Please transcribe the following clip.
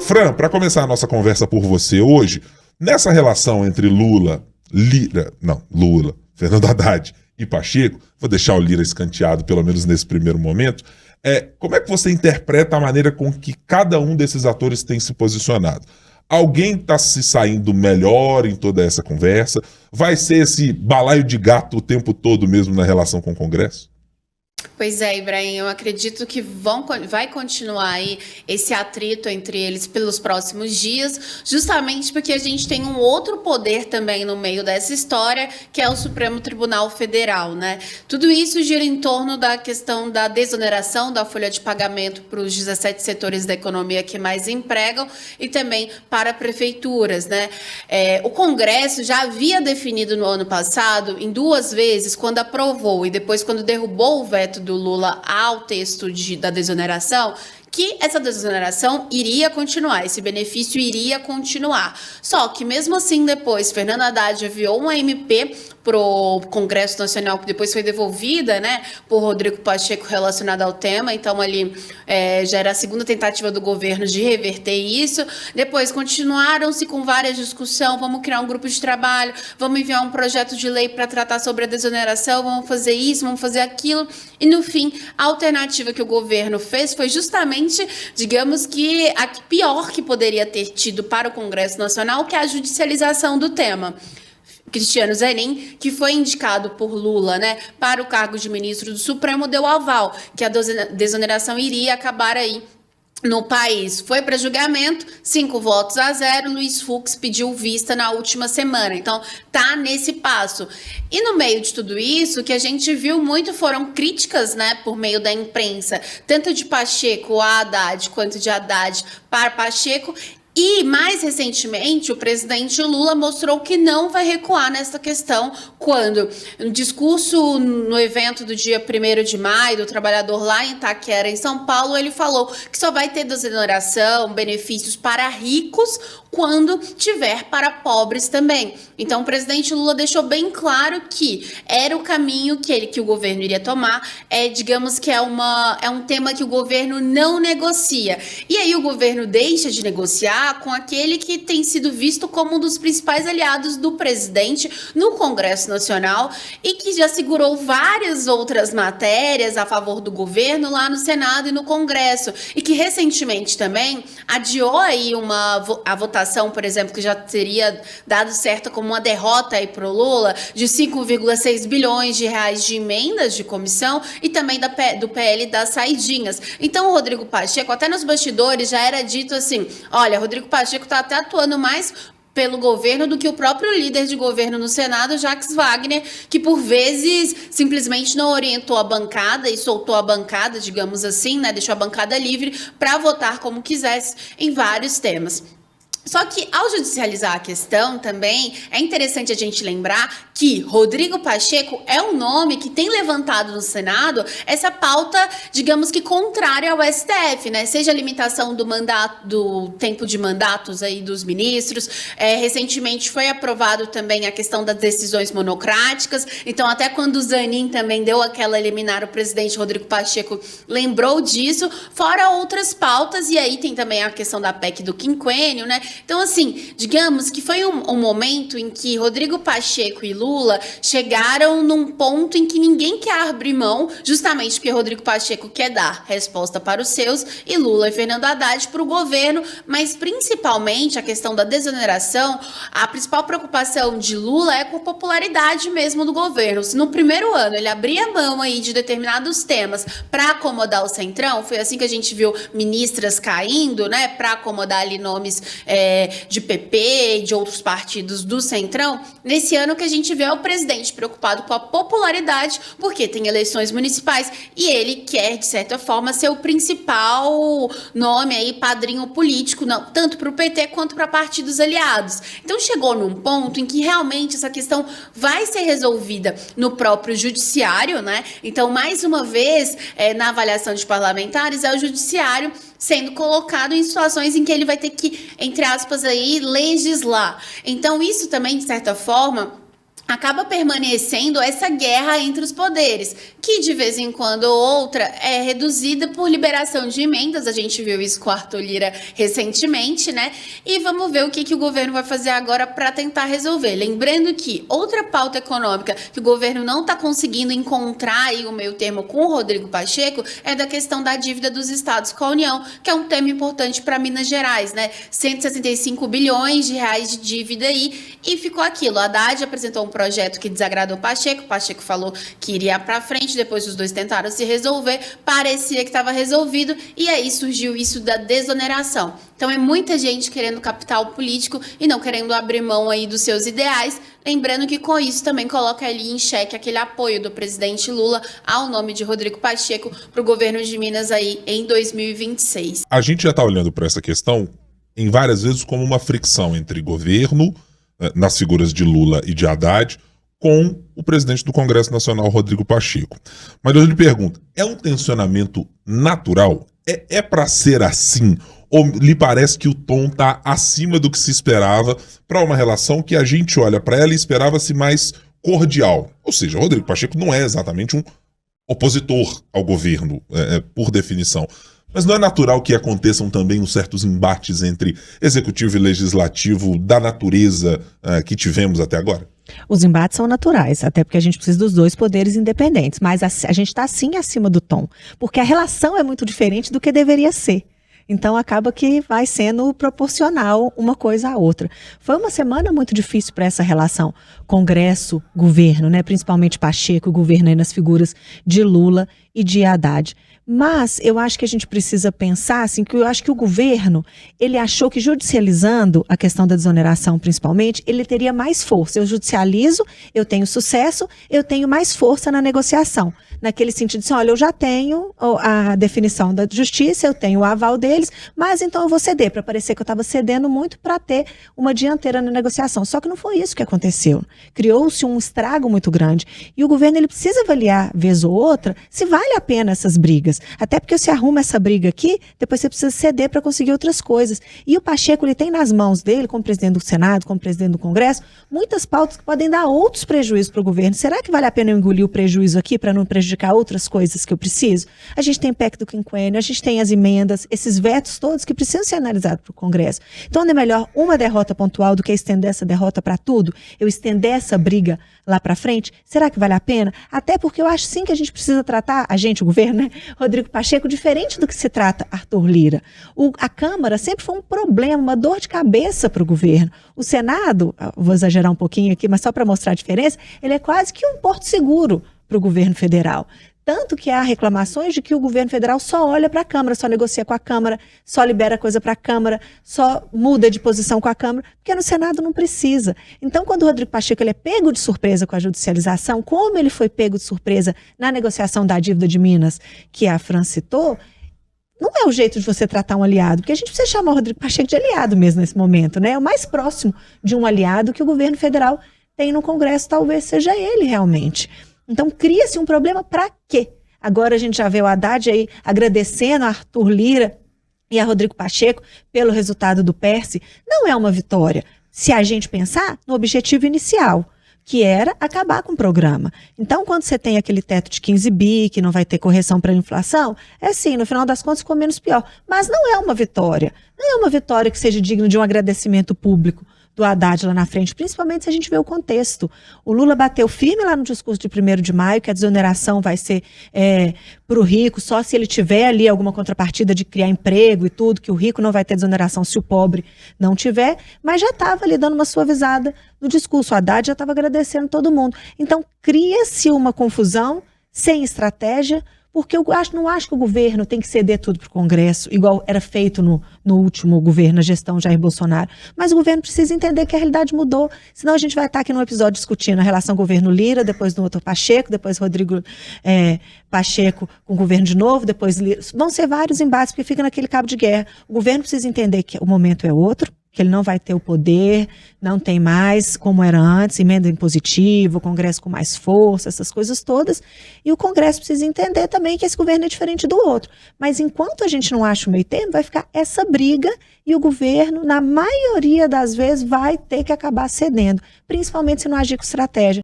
Fran, para começar a nossa conversa por você hoje, nessa relação entre Fernando Haddad e Pacheco, vou deixar o Lira escanteado pelo menos nesse primeiro momento, como é que você interpreta a maneira com que cada um desses atores tem se posicionado? Alguém está se saindo melhor em toda essa conversa? Vai ser esse balaio de gato o tempo todo mesmo na relação com o Congresso? Pois é, Ibrahim, eu acredito que vai continuar aí esse atrito entre eles pelos próximos dias, justamente porque a gente tem um outro poder também no meio dessa história, que é o Supremo Tribunal Federal, né? Tudo isso gira em torno da questão da desoneração da folha de pagamento para os 17 setores da economia que mais empregam e também para prefeituras, né? O Congresso já havia definido no ano passado, em 2 vezes, quando aprovou e depois quando derrubou o veto do Lula ao texto da desoneração, que essa desoneração iria continuar, esse benefício iria continuar. Só que mesmo assim depois, Fernando Haddad enviou uma MP pro Congresso Nacional, que depois foi devolvida, né, por Rodrigo Pacheco relacionada ao tema, então ali já era a segunda tentativa do governo de reverter isso. Depois continuaram-se com várias discussões, vamos criar um grupo de trabalho, vamos enviar um projeto de lei para tratar sobre a desoneração, vamos fazer isso, vamos fazer aquilo, e no fim, a alternativa que o governo fez foi justamente, digamos que a pior que poderia ter tido para o Congresso Nacional, que é a judicialização do tema. Cristiano Zanin, que foi indicado por Lula, né, para o cargo de ministro do Supremo, deu aval, que a desoneração iria acabar aí no país. Foi para julgamento, 5 votos a 0, Luiz Fux pediu vista na última semana, então tá nesse passo. E no meio de tudo isso, o que a gente viu muito foram críticas, né, por meio da imprensa, tanto de Pacheco a Haddad, quanto de Haddad para Pacheco. E, mais recentemente, o presidente Lula mostrou que não vai recuar nessa questão quando, no discurso no evento do dia 1º de maio, do trabalhador lá em Itaquera, em São Paulo, ele falou que só vai ter desoneração, benefícios para ricos, quando tiver para pobres também. Então, o presidente Lula deixou bem claro que era o caminho que o governo iria tomar, digamos que é um tema que o governo não negocia. E aí o governo deixa de negociar com aquele que tem sido visto como um dos principais aliados do presidente no Congresso Nacional e que já segurou várias outras matérias a favor do governo lá no Senado e no Congresso, e que recentemente também adiou aí a votação, por exemplo, que já teria dado certo como uma derrota aí pro Lula, de 5,6 bilhões de reais de emendas de comissão e também do PL das saidinhas. Então o Rodrigo Pacheco, até nos bastidores, já era dito assim, olha, Rodrigo Pacheco está até atuando mais pelo governo do que o próprio líder de governo no Senado, Jacques Wagner, que por vezes simplesmente não orientou a bancada e soltou a bancada, digamos assim, né, deixou a bancada livre para votar como quisesse em vários temas. Só que, ao judicializar a questão também, é interessante a gente lembrar que Rodrigo Pacheco é um nome que tem levantado no Senado essa pauta, digamos que contrária ao STF, né? Seja a limitação do tempo de mandatos aí dos ministros. Recentemente foi aprovado também a questão das decisões monocráticas. Então, até quando o Zanin também deu aquela liminar, o presidente Rodrigo Pacheco lembrou disso, fora outras pautas. E aí tem também a questão da PEC do quinquênio, né? Então, assim, digamos que foi um momento em que Rodrigo Pacheco e Lula chegaram num ponto em que ninguém quer abrir mão, justamente porque Rodrigo Pacheco quer dar resposta para os seus e Lula e Fernando Haddad para o governo, mas principalmente a questão da desoneração, a principal preocupação de Lula é com a popularidade mesmo do governo. Se no primeiro ano ele abria mão aí de determinados temas para acomodar o Centrão, foi assim que a gente viu ministras caindo, né, para acomodar ali nomes de PP e de outros partidos do Centrão. Nesse ano que a gente vê é o presidente preocupado com a popularidade, porque tem eleições municipais e ele quer, de certa forma, ser o principal nome aí, padrinho político, não, tanto para o PT quanto para partidos aliados. Então chegou num ponto em que realmente essa questão vai ser resolvida no próprio judiciário, né? Então, mais uma vez, na avaliação de parlamentares, é o judiciário sendo colocado em situações em que ele vai ter que, entre aspas, aí, legislar. Então, isso também, de certa forma, acaba permanecendo essa guerra entre os poderes, que de vez em quando ou outra é reduzida por liberação de emendas. A gente viu isso com o Arthur Lira recentemente, né? E vamos ver o que o governo vai fazer agora para tentar resolver. Lembrando que outra pauta econômica que o governo não está conseguindo encontrar aí o meio termo com o Rodrigo Pacheco é da questão da dívida dos estados com a União, que é um tema importante para Minas Gerais, né? 165 bilhões de reais de dívida aí, e ficou aquilo. O Haddad apresentou um projeto que desagradou o Pacheco falou que iria para frente, depois os dois tentaram se resolver, parecia que estava resolvido, e aí surgiu isso da desoneração. Então é muita gente querendo capital político e não querendo abrir mão aí dos seus ideais, lembrando que com isso também coloca ali em xeque aquele apoio do presidente Lula ao nome de Rodrigo Pacheco para o governo de Minas aí em 2026. A gente já está olhando para essa questão em várias vezes como uma fricção entre governo, nas figuras de Lula e de Haddad, com o presidente do Congresso Nacional, Rodrigo Pacheco. Mas eu lhe pergunto, é um tensionamento natural? É para ser assim? Ou lhe parece que o tom está acima do que se esperava para uma relação que a gente olha para ela e esperava-se mais cordial? Ou seja, Rodrigo Pacheco não é exatamente um opositor ao governo, por definição. Mas não é natural que aconteçam também uns certos embates entre executivo e legislativo da natureza que tivemos até agora? Os embates são naturais, até porque a gente precisa dos dois poderes independentes, mas a gente está sim acima do tom, porque a relação é muito diferente do que deveria ser. Então acaba que vai sendo proporcional uma coisa à outra. Foi uma semana muito difícil para essa relação Congresso, governo, né? Principalmente Pacheco, governo aí nas figuras de Lula e de Haddad. Mas eu acho que a gente precisa pensar, assim, que eu acho que o governo, ele achou que judicializando a questão da desoneração principalmente, ele teria mais força. Eu judicializo, eu tenho sucesso, eu tenho mais força na negociação. Naquele sentido de assim, olha, eu já tenho a definição da justiça, eu tenho o aval deles, mas então eu vou ceder, para parecer que eu estava cedendo muito para ter uma dianteira na negociação. Só que não foi isso que aconteceu. Criou-se um estrago muito grande. E o governo ele precisa avaliar, vez ou outra, se vale a pena essas brigas. Até porque se arruma essa briga aqui, depois você precisa ceder para conseguir outras coisas. E o Pacheco ele tem nas mãos dele, como presidente do Senado, como presidente do Congresso, muitas pautas que podem dar outros prejuízos para o governo. Será que vale a pena eu engolir o prejuízo aqui para não prejudicar outras coisas que eu preciso? A gente tem PEC do quinquênio, a gente tem as emendas, esses vetos todos que precisam ser analisados para o Congresso. Então não é melhor uma derrota pontual do que estender essa derrota para tudo? Eu estender essa briga lá para frente? Será que vale a pena? Até porque eu acho sim que a gente precisa tratar, a gente, o governo, né? Rodrigo Pacheco, diferente do que se trata Arthur Lira. A Câmara sempre foi um problema, uma dor de cabeça para o governo. O Senado, vou exagerar um pouquinho aqui, mas só para mostrar a diferença, ele é quase que um porto seguro para o governo federal. Tanto que há reclamações de que o governo federal só olha para a Câmara, só negocia com a Câmara, só libera coisa para a Câmara, só muda de posição com a Câmara, porque no Senado não precisa. Então, quando o Rodrigo Pacheco ele é pego de surpresa com a judicialização, como ele foi pego de surpresa na negociação da dívida de Minas, que a Fran citou, não é o jeito de você tratar um aliado, porque a gente precisa chamar o Rodrigo Pacheco de aliado mesmo nesse momento, né? É o mais próximo de um aliado que o governo federal tem no Congresso, talvez seja ele realmente. Então, cria-se um problema para quê? Agora a gente já vê o Haddad aí agradecendo a Arthur Lira e a Rodrigo Pacheco pelo resultado do PERSE. Não é uma vitória, se a gente pensar no objetivo inicial, que era acabar com o programa. Então, quando você tem aquele teto de 15 bi, que não vai ter correção para a inflação, é assim, no final das contas ficou menos pior. Mas não é uma vitória. Não é uma vitória que seja digna de um agradecimento público do Haddad lá na frente, principalmente se a gente vê o contexto. O Lula bateu firme lá no discurso de 1º de maio, que a desoneração vai ser para o rico, só se ele tiver ali alguma contrapartida de criar emprego e tudo, que o rico não vai ter desoneração se o pobre não tiver, mas já estava ali dando uma suavizada no discurso. O Haddad já estava agradecendo todo mundo. Então, cria-se uma confusão sem estratégia, porque eu não acho que o governo tem que ceder tudo para o Congresso, igual era feito no último governo, na gestão Jair Bolsonaro. Mas o governo precisa entender que a realidade mudou, senão a gente vai estar aqui num episódio discutindo a relação governo Lira, depois no outro Pacheco, depois Rodrigo Pacheco com o governo de novo, depois Lira. Vão ser vários embates, porque fica naquele cabo de guerra. O governo precisa entender que o momento é outro, que ele não vai ter o poder, não tem mais como era antes, emenda impositiva, o Congresso com mais força, essas coisas todas, e o Congresso precisa entender também que esse governo é diferente do outro. Mas enquanto a gente não acha o meio termo, vai ficar essa briga e o governo, na maioria das vezes, vai ter que acabar cedendo, principalmente se não agir com estratégia.